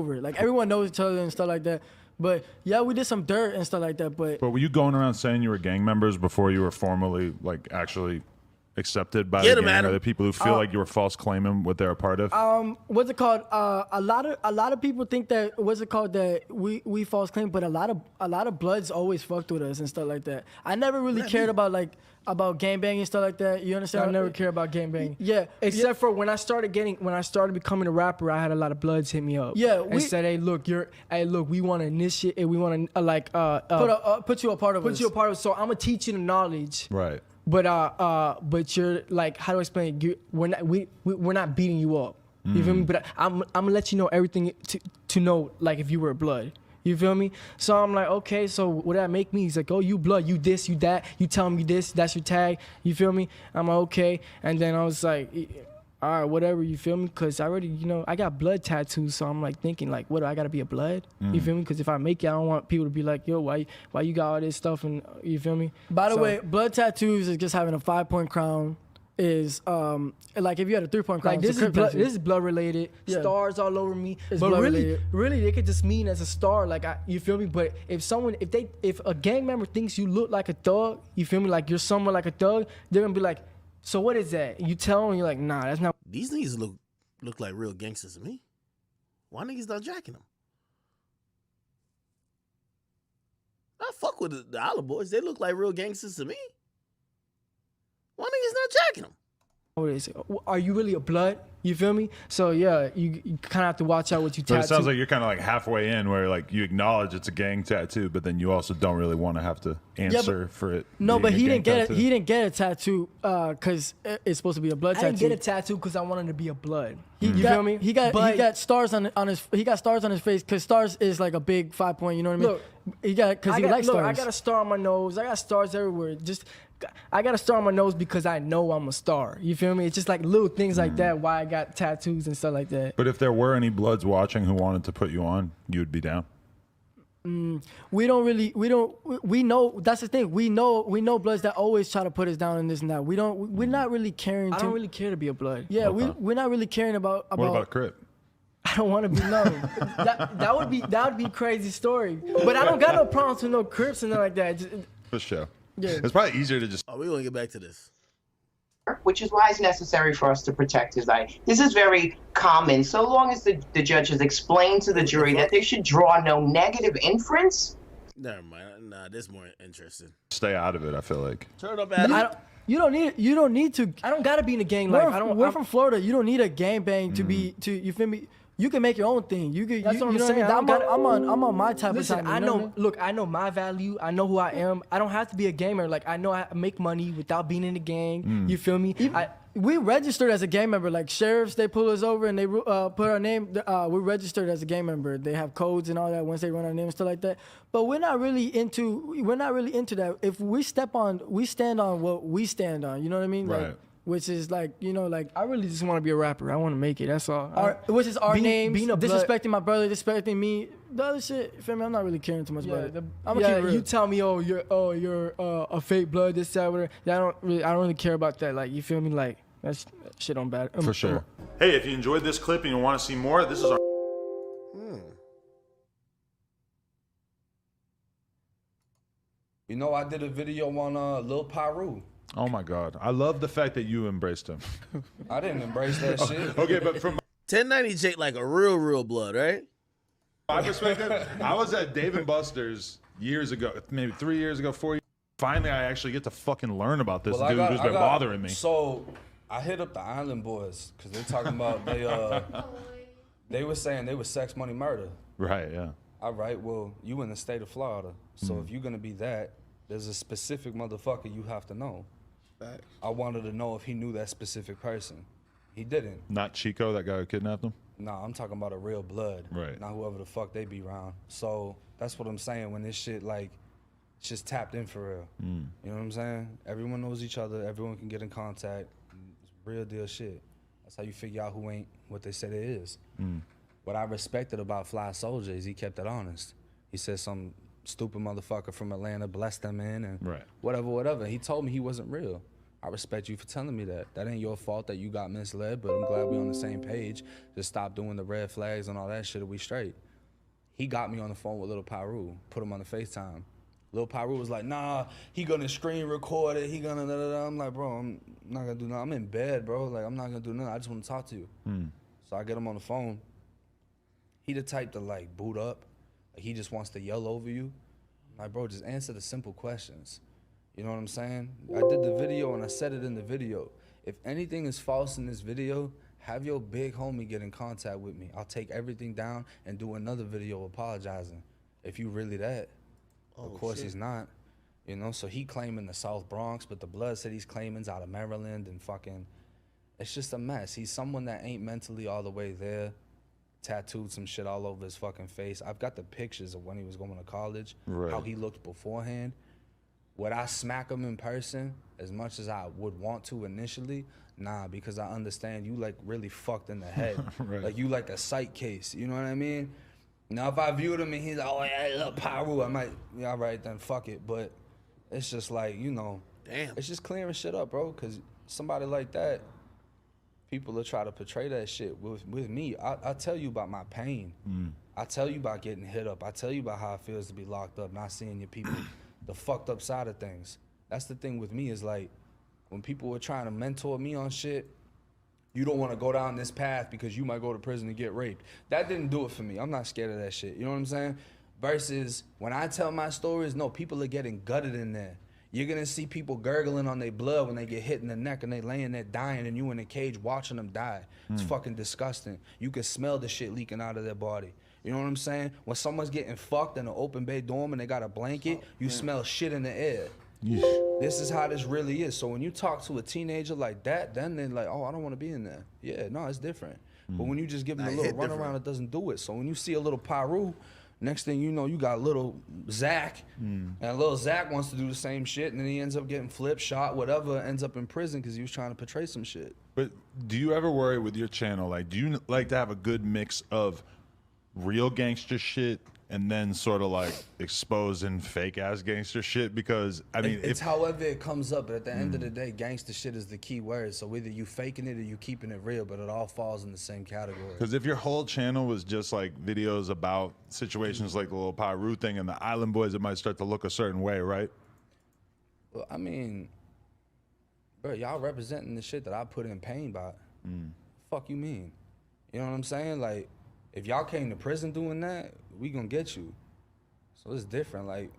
over it. Like everyone knows each other and stuff like that. But yeah, we did some dirt and stuff like that. But were you going around saying you were gang members before you were formally like actually accepted by the gang, or the people who feel like you were false claiming what they're a part of? What's it called? A lot of people think that that we false claim, but a lot of Bloods always fucked with us and stuff like that. I never really cared about gangbanging and stuff like that. You understand? I never cared about gangbanging. Yeah, except for when I started becoming a rapper, I had a lot of Bloods hit me up. Yeah, and said, "Hey, look, we want to initiate, and we want to put you a part of us. Put you a part of it. So I'm gonna teach you the knowledge." Right. But you're like, how do I explain it? We're not beating you up. You feel me? But I'm gonna let you know everything to know, like if you were a Blood. You feel me? So I'm like, okay, so what that make me? He's like, oh, you Blood, you this, you that, you tell me this, that's your tag. You feel me? I'm like, okay. And then I was like, all right, whatever, you feel me? Because I already, I got blood tattoos, so I'm like thinking, like, what, do I got to be a Blood? You feel me? Because if I make it, I don't want people to be like, yo, why you got all this stuff, and you feel me? By the way, blood tattoos is just having a 5-point crown. Is like if you had a 3-point crown. Like this is blood related. Yeah. Stars all over me. It's but really, they could just mean as a star. Like you feel me? But if a gang member thinks you look like a thug, you feel me? Like you're someone like a thug, they're gonna be like, so what is that? You tell them, you're like, nah, that's not. These niggas look like real gangsters to me. Why niggas not jacking them? I fuck with the Island Boys. They look like real gangsters to me. Why niggas not jacking them? Are you really a Blood? You feel me? So yeah, you kind of have to watch out what you tattoo. But it sounds like you're kind of like halfway in, where like you acknowledge it's a gang tattoo, but then you also don't really want to have to answer for it. No, but he didn't get it. He didn't get a tattoo because it's supposed to be a blood tattoo. I didn't get a tattoo because I wanted to be a Blood. You feel me? He got stars on his. He got stars on his face because stars is like a big 5-point. You know what I mean? Look, he likes stars. I got a star on my nose. I got stars everywhere. I got a star on my nose because I know I'm a star. You feel me? It's just like little things like that. Why I got tattoos and stuff like that. But if there were any Bloods watching who wanted to put you on, you would be down. We know that's the thing. We know Bloods that always try to put us down in this and that. We're not really caring. I don't really care to be a Blood. Yeah, okay. we're not really caring about. What about Crip? I don't want to be known. that would be a crazy story. But I don't got no problems with no Crips and nothing like that. For sure. Yeah. It's probably easier to just. Oh, we're gonna get back to this. Which is why it's necessary for us to protect his eye. This is very common. So long as the judge has explained to the jury that they should draw no negative inference. Never mind. Nah, this is more interesting. Stay out of it, I feel like. Turn up at You don't need to. I don't gotta be in a gang life. We're from Florida. You don't need a gang bang to be you feel me? You can make your own thing. That's what I'm saying. I'm on my type of time. I know. Look, I know my value. I know who I am. I don't have to be a gamer. Like I know I make money without being in the gang. You feel me? We registered as a gang member. Like sheriffs, they pull us over and they put our name. We're registered as a gang member. They have codes and all that once they run our name and stuff like that. But we're not really into that. If we stand on what we stand on. You know what I mean? Right. Like, which is like, I really just want to be a rapper. I want to make it. That's all. Which is our names, being a disrespecting my brother, disrespecting me. The other shit, you feel me? I'm not really caring too much about it. I'm gonna keep it real. You tell me, you're a fake Blood, this, that, whatever. I don't really care about that. Like, you feel me? Like, that shit don't bad. For sure. Hey, if you enjoyed this clip and you want to see more, this is our. I did a video on Lil Pyru. Oh my God. I love the fact that you embraced him. I didn't embrace that shit. Okay, but from 1090 Jake like a real Blood, right? my perspective, I was at Dave & Buster's years ago, maybe 3 years ago, 4 years. Finally, I actually get to fucking learn about this dude who's been bothering me. So I hit up the Island Boys because they're talking about they were saying they was sex, money, murder. Right, yeah. All right, well, you in the state of Florida, so if you're gonna be that, there's a specific motherfucker you have to know. I wanted to know if he knew that specific person. He didn't. Not Chico, that guy who kidnapped him? Nah, I'm talking about a real Blood. Right. Not whoever the fuck they be around. So that's what I'm saying when this shit, like, it's just tapped in for real. You know what I'm saying? Everyone knows each other. Everyone can get in contact. It's real deal shit. That's how you figure out who ain't what they say they is. What I respected about Fly Soldier is he kept it honest. He said some stupid motherfucker from Atlanta blessed them in and whatever. He told me he wasn't real. I respect you for telling me that. That ain't your fault that you got misled, but I'm glad we on the same page. Just stop doing the red flags and all that shit, and we straight. He got me on the phone with Lil Pyru, put him on the FaceTime. Lil Pyru was like, nah, he gonna screen record it, he gonna da-da-da. I'm like, bro, I'm not gonna do nothing. I'm in bed, bro. Like, I'm not gonna do nothing. I just wanna talk to you. So I get him on the phone. He the type to like boot up. Like, he just wants to yell over you. I'm like, bro, just answer the simple questions. You know what I'm saying? I did the video and I said it in the video. If anything is false in this video, have your big homie get in contact with me. I'll take everything down and do another video apologizing. If you really that. Of course he's not. You know, so he claiming the South Bronx, but the blood said he's claiming's out of Maryland and fucking, it's just a mess. He's someone that ain't mentally all the way there. Tattooed some shit all over his fucking face. I've got the pictures of when he was going to college, how he looked beforehand. Would I smack him in person as much as I would want to initially? Nah, because I understand you like really fucked in the head. Like you like a psych case, you know what I mean? Now if I viewed him and he's like, oh yeah, look, Pyru, I might, yeah, all right, then fuck it. But it's just like, you know, damn, it's just clearing shit up, bro. Cause somebody like that, people will try to portray that shit with me. I tell you about my pain. I tell you about getting hit up. I tell you about how it feels to be locked up, not seeing your people, the fucked up side of things. That's the thing with me is like, when people were trying to mentor me on shit, you don't want to go down this path because you might go to prison and get raped. That didn't do it for me. I'm not scared of that shit. You know what I'm saying? Versus when I tell my stories, no, people are getting gutted in there. You're gonna see people gurgling on their blood when they get hit in the neck and they laying there dying and you in a cage watching them die. It's fucking disgusting. You can smell the shit leaking out of their body. You know what I'm saying? When someone's getting fucked in an open bay dorm and they got a blanket, you smell shit in the air. This is how this really is. So when you talk to a teenager like that, then they're like, oh, I don't want to be in there. Yeah, no, it's different. But when you just give them a little runaround, it doesn't do it. So when you see a little Pyru, next thing you know, you got little Zach, and little Zach wants to do the same shit, and then he ends up getting flipped, shot, whatever, ends up in prison because he was trying to portray some shit. But do you ever worry with your channel, like, do you like to have a good mix of real gangster shit and then sort of like exposing fake ass gangster shit? Because I mean, it's however it comes up, but at the end of the day, gangster shit is the key word. So either you faking it or you keeping it real, but it all falls in the same category. Because if your whole channel was just like videos about situations like the little Pyru thing and the Island Boys, it might start to look a certain way, right? Well, I mean, bro, y'all representing the shit that I put in pain by. Fuck you mean? You know what I'm saying? Like, if y'all came to prison doing that, we gonna get you. So it's different. Like,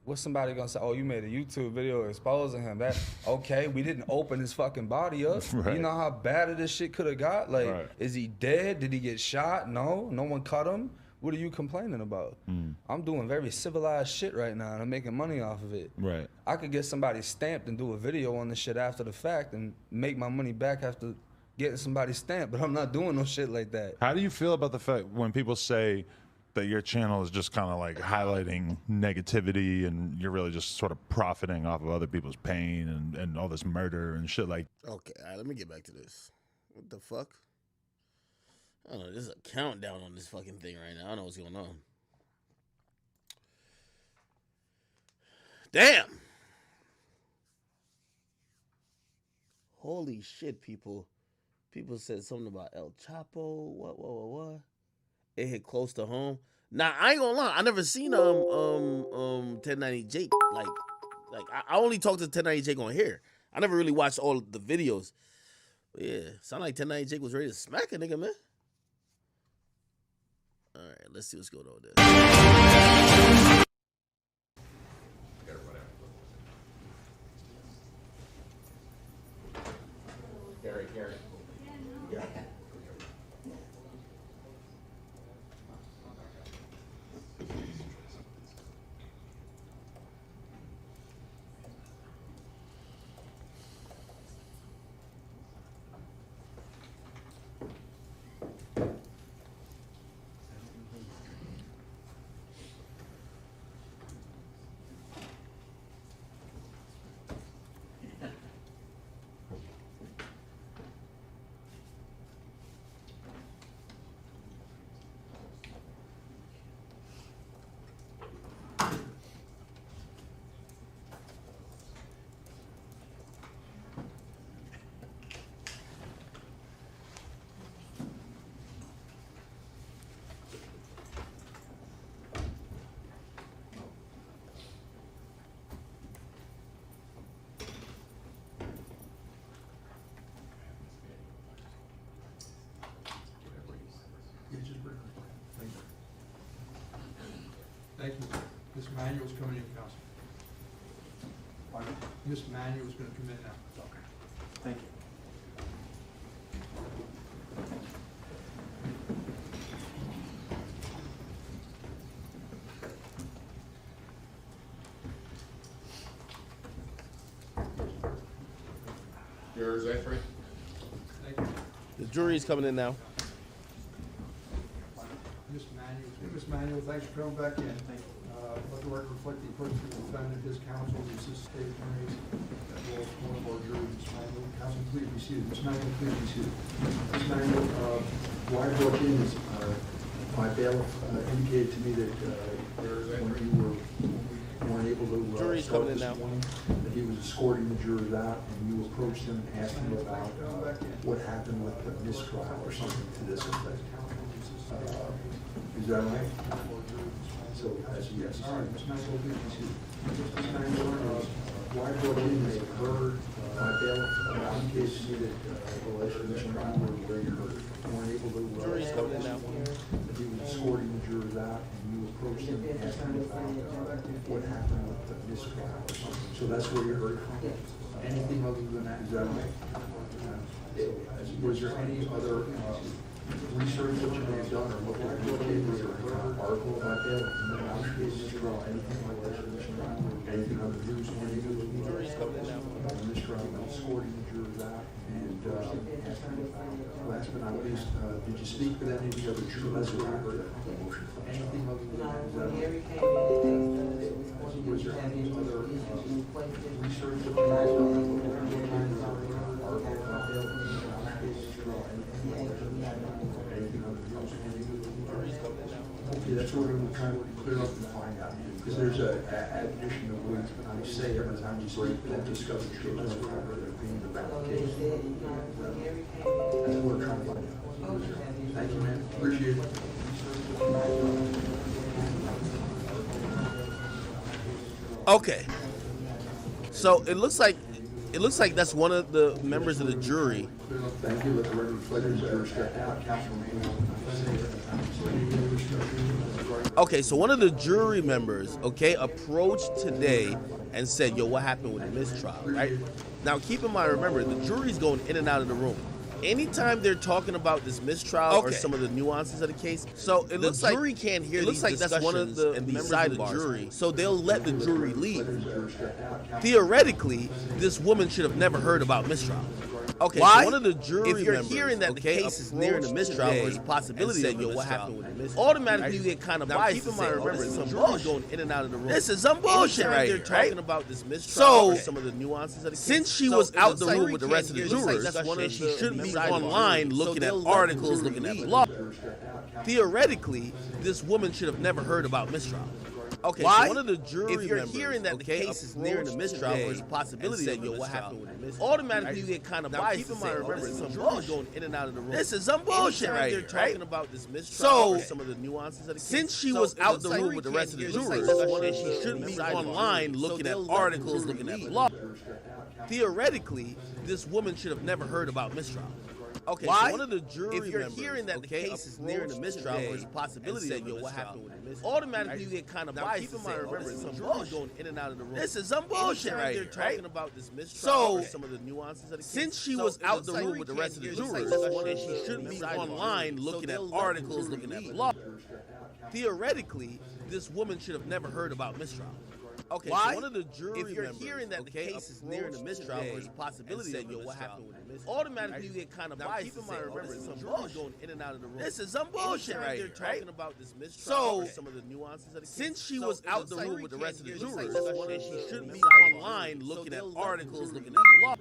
what's somebody gonna say? Oh, you made a YouTube video exposing him. That okay? We didn't open his fucking body up. You know how bad this shit could have got? Like, is he dead? Did he get shot? No, no one cut him. What are you complaining about? I'm doing very civilized shit right now, and I'm making money off of it. I could get somebody stamped and do a video on this shit after the fact and make my money back after getting somebody stamped, but I'm not doing no shit like that. How do you feel about the fact when people say that your channel is just kind of like highlighting negativity and you're really just sort of profiting off of other people's pain and all this murder and shit like? Okay, all right, let me get back to this. What the fuck? I don't know, there's a countdown on this fucking thing right now. I don't know what's going on. Damn! Holy shit, people. People said something about El Chapo. What? It hit close to home. Nah, I ain't gonna lie. I never seen 1090 Jake. Like I only talked to 1090 Jake on here. I never really watched all the videos. But yeah, sound like 1090 Jake was ready to smack a nigga, man. All right, let's see what's going on with this. Gary. Yeah. Thank you. Ms. Manuel's coming in, Council. Ms. Manuel's gonna come in now. Okay. Thank you. Yours, A3? Thank you. The jury's coming in now. Ms. Manuel, thanks for coming back in. Let the record reflect the approach of the defendant, his counsel, the assistant state attorneys, as well as one of our juries, Ms. Manuel. Counsel, please be seated. Ms. Manuel, please be seated. Ms. Manuel, why I brought you in is my bailiff indicated to me that when you weren't able to Jury's start coming in this now. morning, that he was escorting the jurors out, and you approached him and asked him about what happened with the mistrial or something to this effect. Is that right? So, as a yes. All right, Ms. Manuel, please be seated. Ms. Manuel, why I brought you in is heard my bailiff indicated to me that the legislation were very hurt. You weren't able to Jury's coming in now. that he was escorting the jurors out, and you approached him and asked him about what happened with the mistrial or something. So that's where you heard from? Anything other than that, is that right? Was there any other research that you may have done or looked at newspapers or an article about that? Mistrial, anything like that? Anything on the news? Jury's coming in now. Mistrial, escorting the jurors out, and last but not least, did you speak with any of the other jurors? Anything other than that? Is that right? Was there any other research that you had done? Okay, that's what we're going to try to clear up and find out. Because there's an addition of words that I say every time you speak, that discussion shows us whether they're being about the case. That's what we're trying to find out. Thank you, man. Appreciate it. Okay. So it looks like that's one of the members of the jury. Thank you. Let the record reflect the jurisdiction. Okay, so one of the jury members, okay, approached today and said, "Yo, what happened with the mistrial?" Right? Now, keep in mind, remember, the jury's going in and out of the room. Anytime they're talking about this mistrial or some of the nuances of the case, so it looks like the jury can't hear. It looks like that's one of the members of the jury. So they'll let the jury leave. Theoretically, this woman should have never heard about mistrial. Okay, why? So one of the jury if you're members, hearing that the case is nearing the mistrial or there's a possibility of what happened with the mistrial, automatically you get kind of biased. Keep in mind, remember, some bullshit going in and out of the room. This is some bullshit right here, right? Talking about this mistrial or some of the nuances of the case. Since she was out the room with the rest of the jurors, and she shouldn't be online looking at articles, looking at law. Theoretically, this woman should have never heard about mistrial. Okay, why? So one of the jury if you're members, hearing that the case is nearing the mistrial or there's a possibility of what happened with the mistrial, automatically you get kind of biased. Keep in mind, remember, some bullshit going in and out of the room. This is some bullshit right here, right? Talking about this mistrial or some of the nuances of the case. Since she was out the room with the rest of the jurors, and she shouldn't be online looking at articles, looking at law. Theoretically, this woman should have never heard about mistrial. Okay, why? So one of the jury if you're members, hearing that the case is nearing the mistrial or there's a possibility of what happened with the mistrial, automatically you get kind of biased. Keep in mind, remember, some bullshit going in and out of the room. This is some bullshit right here, right? Talking about this mistrial, so some of the nuances of the case. Since she was out the room with the rest of the jurors, and she shouldn't be online looking at articles, looking at law. Theoretically, this woman should have never heard about mistrial. Okay, why? So one of the jury if you're members, hearing that the case is nearing the mistrial or there's a possibility of what happened with the mistrial, automatically you get kind of biased. Keep in mind, remember, some bullshit going in and out of the room. This is some bullshit right here, right? Talking about this mistrial, so some of the nuances of the case. Since she was out the room with the rest of the jurors, and she shouldn't be online looking at articles, looking at law.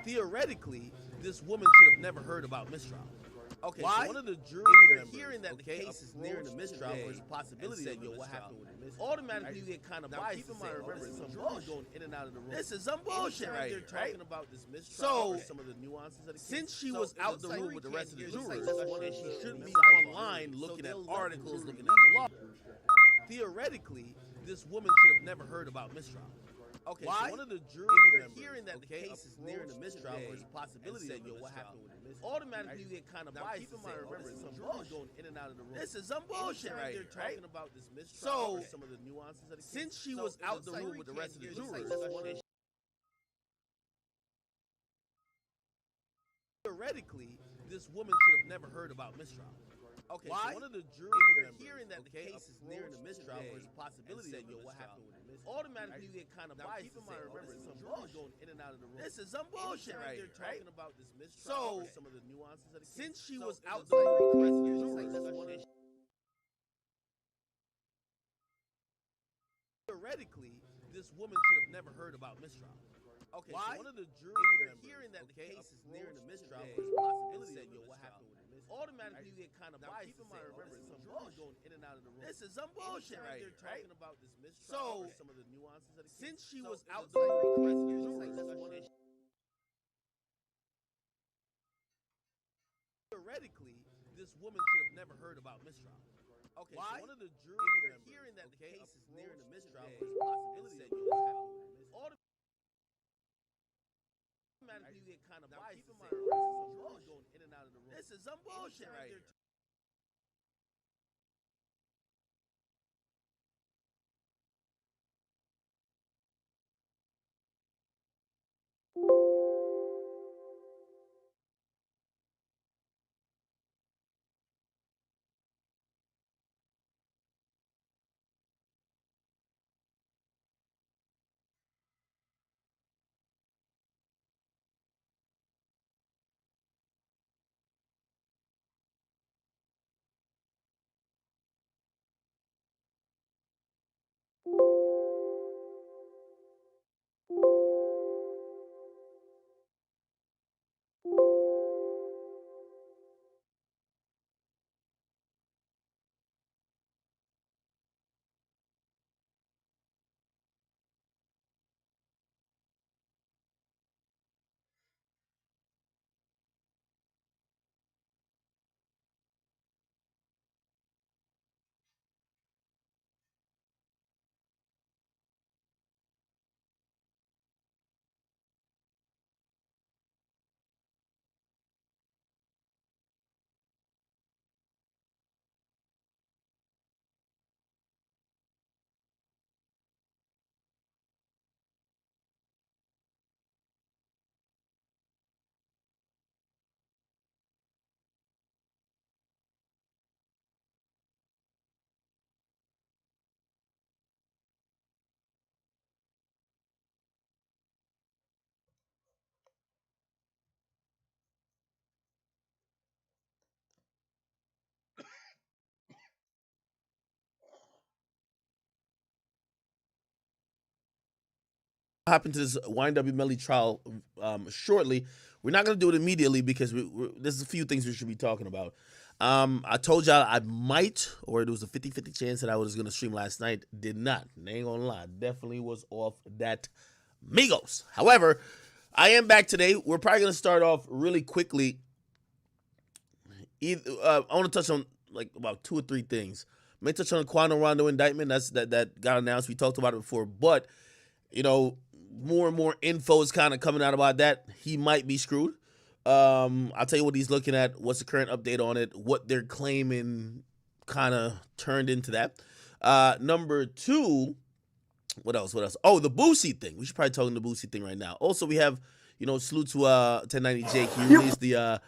Theoretically, this woman should have never heard about mistrial. Okay, why? So one of the jury if you're members, hearing that the case is nearing the mistrial or there's a possibility of what happened with the mistrial, automatically you get kind of biased. Keep in mind, remember, some bullshit going in and out of the room. This is some bullshit right here, right? Talking about this mistrial or some of the nuances of the case. Since she was out the room with the rest of the jurors, and she shouldn't be online looking at articles, looking at law. Theoretically, this woman should have never heard about mistrial. Okay, why? So one of the jury members, hearing that the case is nearing the mistrial or there's a possibility of what happened with the mistrial, automatically you get kind of biased. Keep in mind, remember, some jury's going in and out of the room. This is some bullshit right here, right? Talking about this mistrial, so some of the nuances of the case. Since she was out the room with the rest of the jurors, theoretically, this woman should have never heard about mistrial. Okay, why? So one of the jury members, hearing that the case is nearing the mistrial, there's a possibility that what happened with the mistrial. Automatically, you get kind of biased. Keep in mind, remember, some jury's going in and out of the room. This is some bullshit right here, talking about this mistrial, some of the nuances of the case. Since she was out the room with the rest of the jurors, that's one of the theoretically, this woman should have never heard about mistrial. Okay, why? So one of the jury members, hearing that the case is nearing the mistrial, there's a possibility that what happened with the mistrial. Automatically, you get kind of biased. Keep in mind, remember, some jury's going in and out of the room. This is some bullshit right here, talking about this mistrial, some of the nuances of the case. Since she was out the room with the rest of the jurors, that's one of the theoretically, this woman should have never heard about mistrial. Okay, why? So one of the jury members, hearing that the case is nearing the mistrial, there's a possibility that what happened with the mistrial. Automatically, you get kind of biased. Keep in mind, some jury's going in and out of the room. This is some bullshit right here. Happen to this YNW Melly trial shortly. We're not going to do it immediately because there's a few things we should be talking about. I told y'all I might, or it was a 50-50 chance that I was going to stream last night. Did not. I ain't going to lie. Definitely was off that Migos. However, I am back today. We're probably going to start off really quickly. I want to touch on like about 2 or 3 things. May touch on the Quando Rondo indictment. That got announced. We talked about it before, but you know, more and more info is kind of coming out about that. He might be screwed. I'll tell you what he's looking at, what's the current update on it, what they're claiming kind of turned into that. Number 2, what else? Oh, the Boosie thing. We should probably talk the Boosie thing right now. Also, we have, you know, salute to 1090 Jake. He released the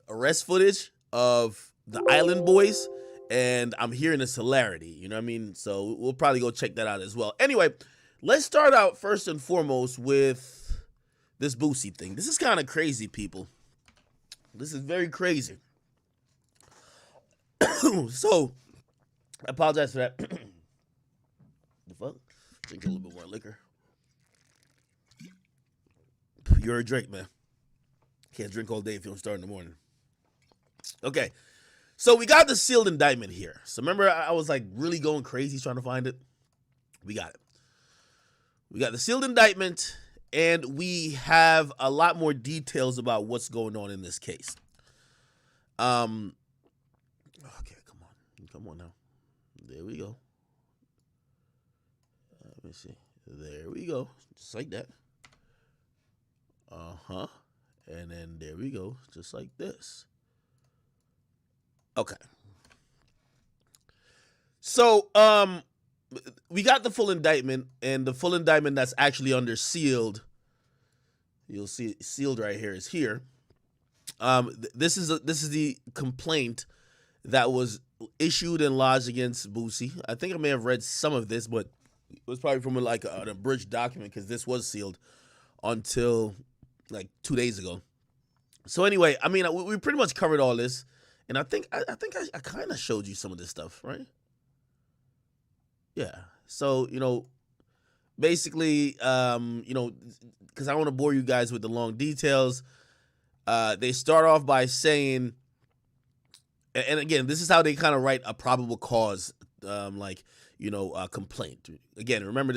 arrest footage of the Island Boys. And I'm hearing a hilarity, you know what I mean? So we'll probably go check that out as well. Anyway, let's start out first and foremost with this Boosie thing. This is kind of crazy, people. This is very crazy. So, I apologize for that. The fuck? Drink a little bit more liquor. You're a Drake, man. Can't drink all day if you don't start in the morning. Okay. So we got the sealed indictment here. So remember I was like really going crazy trying to find it? We got it. We got the sealed indictment, and we have a lot more details about what's going on in this case. Okay, come on now. There we go. Let me see. There we go. Just like that. Uh-huh. And then there we go, just like this. Okay. So, we got the full indictment, and the full indictment that's actually under sealed. You'll see it sealed right here is here. This is the complaint that was issued and lodged against Boosie. I think I may have read some of this, but it was probably from like an abridged document because this was sealed until like 2 days ago. So anyway, I mean, we pretty much covered all this, and I think I kind of showed you some of this stuff, right? Yeah. So basically, because I don't want to bore you guys with the long details. They start off by saying, and again, this is how they kind of write a probable cause, complaint. Again, remember this.